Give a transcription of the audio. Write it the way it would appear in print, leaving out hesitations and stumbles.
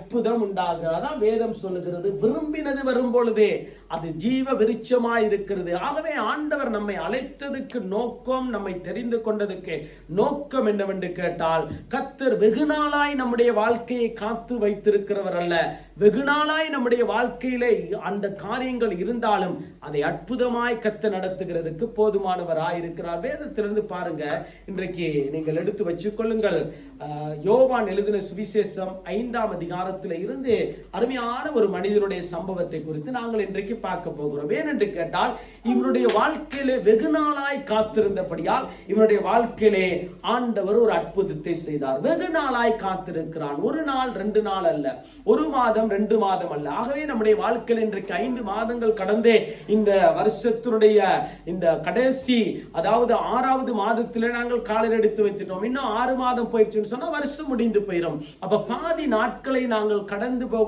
அற்புதம் உண்டாகிறது. அதான் வேதம் சொல்லுகிறது, விரும்பினது வரும் பொழுதே அது ஜீவ விருட்சமாய் இருக்கிறது. ஆகவே ஆண்டவர் நம்மை அழைத்ததுக்கு நோக்கம், நம்மை தெரிந்து கொண்டதுக்கு நோக்கம் என்னவென்று கேட்டால், கர்த்தர் வெகு நாளாய் நம்முடைய வாழ்க்கையை காத்து வைத்திருக்கிறவர் அல்ல. வெகு நாளாய் நம்முடைய வாழ்க்கையிலே அந்த காரியங்கள் இருந்தாலும் அதை அற்புதமாய் கர்த்தர் நடத்துகிறதுக்கு போதுமானவராயிருக்கிறார். வேதத்திலிருந்து பாருங்க, இன்றைக்கு நீங்கள் எடுத்து வச்சுக்கொள்ளுங்கள். யோவான் எழுதின சுவிசேஷம் 5ஆம் அதிகாரத்தில் இருந்து அருமையான ஒரு மனிதனுடைய சம்பவத்தை குறித்து நாங்கள் இன்றைக்கு பார்க்க போகிறோம். ஏனென்று கேட்டால், இவனுடைய வாழ்க்கையிலே வெகு நாளாய் காத்திருந்தபடியால் இவனுடைய வாழ்க்கையிலே ஆண்டவர் ஒரு அற்புதத்தை செய்தார். வெகு நாளாய் காத்திருக்கிறான். ஒரு நாள் 2 நாள் அல்ல, 1 மாதம் 2 மாதம் அல்ல. ஆகவே நம்முடைய வாழ்க்கையில் இன்றைக்கு 5 மாதங்கள் கடந்தே இந்த வருஷத்தினுடைய இந்த கடைசி, அதாவது 6வது மாதத்திலே நாங்கள் காலையில் எடுத்து வைத்துட்டோம். இன்னும் 6 மாதம் போயிடுச்சுன்னு சொன்னா வருஷம் முடிந்து போயிடும். அப்ப பாதி நாட்களை நாங்கள் கடந்து போகிற